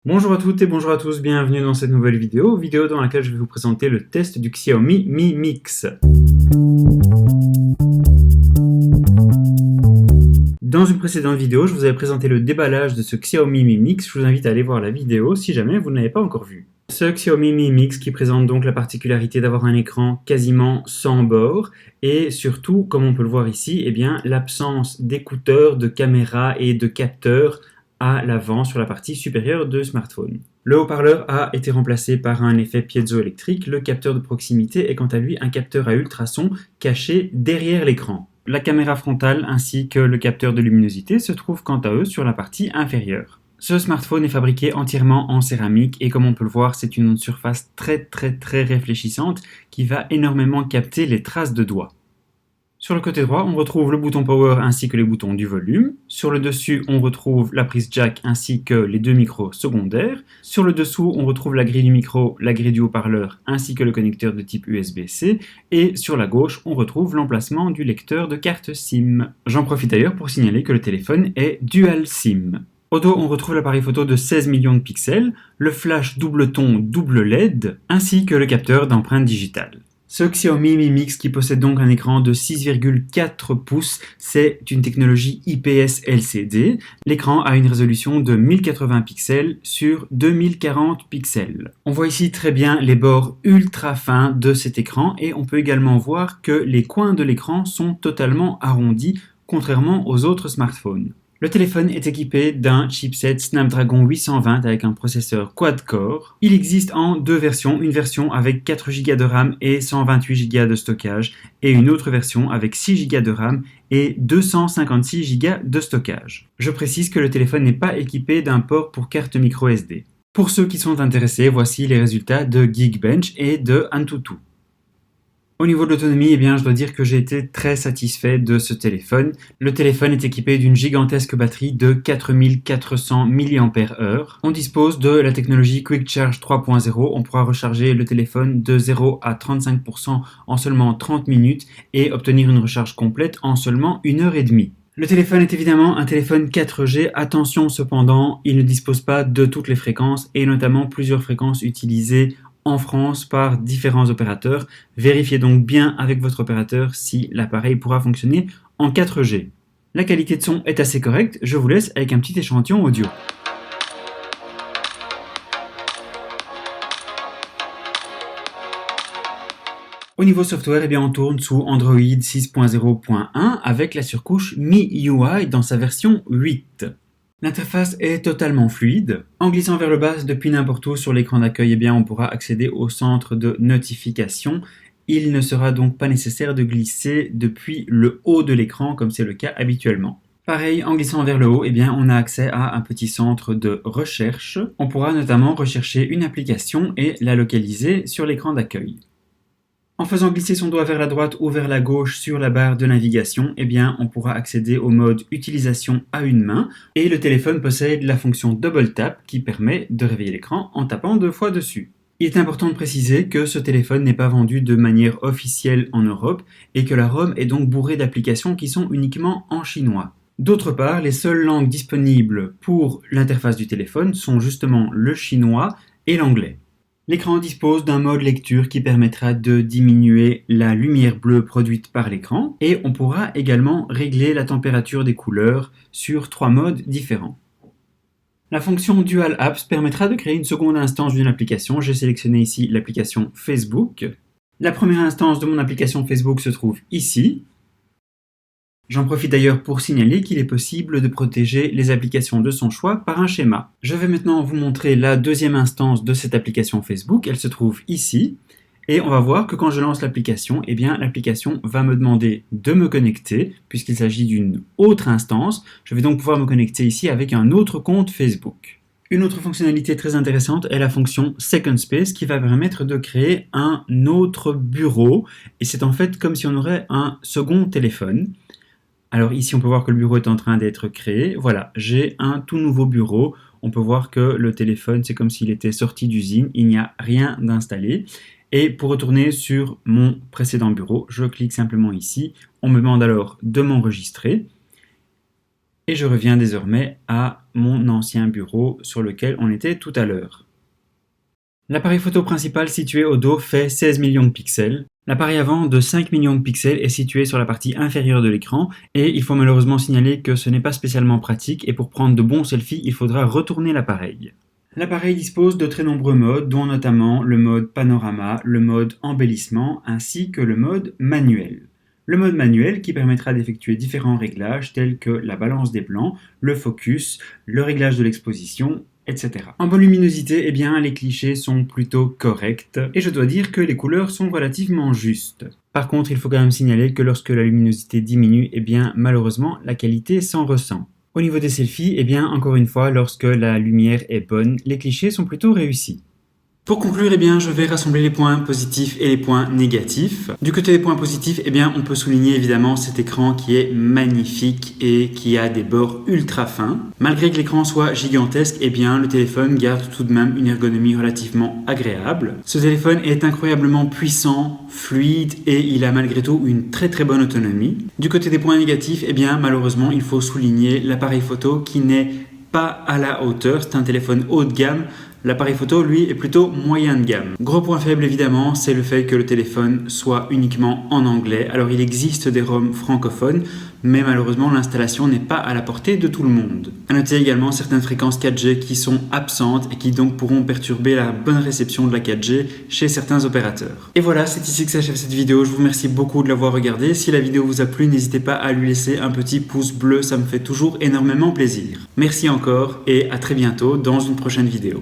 Bonjour à toutes et bonjour à tous, bienvenue dans cette nouvelle vidéo dans laquelle je vais vous présenter le test du Xiaomi Mi Mix. Dans une précédente vidéo, je vous avais présenté le déballage de ce Xiaomi Mi Mix, je vous invite à aller voir la vidéo si jamais vous ne l'avez pas encore vue. Ce Xiaomi Mi Mix qui présente donc la particularité d'avoir un écran quasiment sans bord et surtout, comme on peut le voir ici, l'absence d'écouteurs, de caméras et de capteurs à l'avant sur la partie supérieure du smartphone. Le haut-parleur a été remplacé par un effet piézoélectrique, le capteur de proximité est quant à lui un capteur à ultrasons caché derrière l'écran. La caméra frontale ainsi que le capteur de luminosité se trouvent quant à eux sur la partie inférieure. Ce smartphone est fabriqué entièrement en céramique et comme on peut le voir, c'est une surface très réfléchissante qui va énormément capter les traces de doigts. Sur le côté droit, on retrouve le bouton power ainsi que les boutons du volume. Sur le dessus, on retrouve la prise jack ainsi que les deux micros secondaires. Sur le dessous, on retrouve la grille du micro, la grille du haut-parleur ainsi que le connecteur de type USB-C. Et sur la gauche, on retrouve l'emplacement du lecteur de carte SIM. J'en profite d'ailleurs pour signaler que le téléphone est dual SIM. Au dos, on retrouve l'appareil photo de 16 millions de pixels, le flash double ton double LED, ainsi que le capteur d'empreinte digitale. Ce Xiaomi Mi Mix qui possède donc un écran de 6,4 pouces, c'est une technologie IPS LCD. L'écran a une résolution de 1080 pixels sur 2040 pixels. On voit ici très bien les bords ultra fins de cet écran et on peut également voir que les coins de l'écran sont totalement arrondis, contrairement aux autres smartphones. Le téléphone est équipé d'un chipset Snapdragon 820 avec un processeur quad-core. Il existe en deux versions, une version avec 4 Go de RAM et 128 Go de stockage et une autre version avec 6 Go de RAM et 256 Go de stockage. Je précise que le téléphone n'est pas équipé d'un port pour carte micro SD. Pour ceux qui sont intéressés, voici les résultats de Geekbench et de Antutu. Au niveau de l'autonomie, je dois dire que j'ai été très satisfait de ce téléphone. Le téléphone est équipé d'une gigantesque batterie de 4400 mAh. On dispose de la technologie Quick Charge 3.0. On pourra recharger le téléphone de 0 à 35% en seulement 30 minutes et obtenir une recharge complète en seulement 1h30. Le téléphone est évidemment un téléphone 4G. Attention cependant, il ne dispose pas de toutes les fréquences et notamment plusieurs fréquences utilisées en France par différents opérateurs. Vérifiez donc bien avec votre opérateur si l'appareil pourra fonctionner en 4G. La qualité de son est assez correcte, je vous laisse avec un petit échantillon audio. Au niveau software, on tourne sous Android 6.0.1 avec la surcouche MIUI dans sa version 8. L'interface est totalement fluide. En glissant vers le bas depuis n'importe où sur l'écran d'accueil, on pourra accéder au centre de notification. Il ne sera donc pas nécessaire de glisser depuis le haut de l'écran comme c'est le cas habituellement. Pareil, en glissant vers le haut, on a accès à un petit centre de recherche. On pourra notamment rechercher une application et la localiser sur l'écran d'accueil. En faisant glisser son doigt vers la droite ou vers la gauche sur la barre de navigation, on pourra accéder au mode utilisation à une main et le téléphone possède la fonction Double Tap qui permet de réveiller l'écran en tapant 2 fois dessus. Il est important de préciser que ce téléphone n'est pas vendu de manière officielle en Europe et que la ROM est donc bourrée d'applications qui sont uniquement en chinois. D'autre part, les seules langues disponibles pour l'interface du téléphone sont justement le chinois et l'anglais. L'écran dispose d'un mode lecture qui permettra de diminuer la lumière bleue produite par l'écran et on pourra également régler la température des couleurs sur 3 modes différents. La fonction Dual Apps permettra de créer une seconde instance d'une application. J'ai sélectionné ici l'application Facebook. La première instance de mon application Facebook se trouve ici. J'en profite d'ailleurs pour signaler qu'il est possible de protéger les applications de son choix par un schéma. Je vais maintenant vous montrer la deuxième instance de cette application Facebook. Elle se trouve ici. Et on va voir que quand je lance l'application, l'application va me demander de me connecter, puisqu'il s'agit d'une autre instance. Je vais donc pouvoir me connecter ici avec un autre compte Facebook. Une autre fonctionnalité très intéressante est la fonction Second Space qui va permettre de créer un autre bureau. Et c'est en fait comme si on aurait un second téléphone. Alors ici, on peut voir que le bureau est en train d'être créé. Voilà, j'ai un tout nouveau bureau. On peut voir que le téléphone, c'est comme s'il était sorti d'usine. Il n'y a rien d'installé. Et pour retourner sur mon précédent bureau, je clique simplement ici. On me demande alors de m'enregistrer. Et je reviens désormais à mon ancien bureau sur lequel on était tout à l'heure. L'appareil photo principal situé au dos fait 16 millions de pixels. L'appareil avant de 5 millions de pixels est situé sur la partie inférieure de l'écran et il faut malheureusement signaler que ce n'est pas spécialement pratique et pour prendre de bons selfies, il faudra retourner l'appareil. L'appareil dispose de très nombreux modes, dont notamment le mode panorama, le mode embellissement ainsi que le mode manuel. Le mode manuel qui permettra d'effectuer différents réglages tels que la balance des plans, le focus, le réglage de l'exposition, etc. En bonne luminosité, eh bien, les clichés sont plutôt corrects et je dois dire que les couleurs sont relativement justes. Par contre, il faut quand même signaler que lorsque la luminosité diminue, eh bien, malheureusement, la qualité s'en ressent. Au niveau des selfies, eh bien, encore une fois, lorsque la lumière est bonne, les clichés sont plutôt réussis. Pour conclure, eh bien, je vais rassembler les points positifs et les points négatifs. Du côté des points positifs, eh bien, on peut souligner évidemment cet écran qui est magnifique et qui a des bords ultra fins. Malgré que l'écran soit gigantesque, eh bien, le téléphone garde tout de même une ergonomie relativement agréable. Ce téléphone est incroyablement puissant, fluide et il a malgré tout une très très bonne autonomie. Du côté des points négatifs, eh bien, malheureusement, il faut souligner l'appareil photo qui n'est pas à la hauteur. C'est un téléphone haut de gamme. L'appareil photo, lui, est plutôt moyen de gamme. Gros point faible, évidemment, c'est le fait que le téléphone soit uniquement en anglais. Alors, il existe des ROM francophones, mais malheureusement, l'installation n'est pas à la portée de tout le monde. À noter également certaines fréquences 4G qui sont absentes et qui donc pourront perturber la bonne réception de la 4G chez certains opérateurs. Et voilà, c'est ici que s'achève cette vidéo. Je vous remercie beaucoup de l'avoir regardée. Si la vidéo vous a plu, n'hésitez pas à lui laisser un petit pouce bleu, ça me fait toujours énormément plaisir. Merci encore et à très bientôt dans une prochaine vidéo.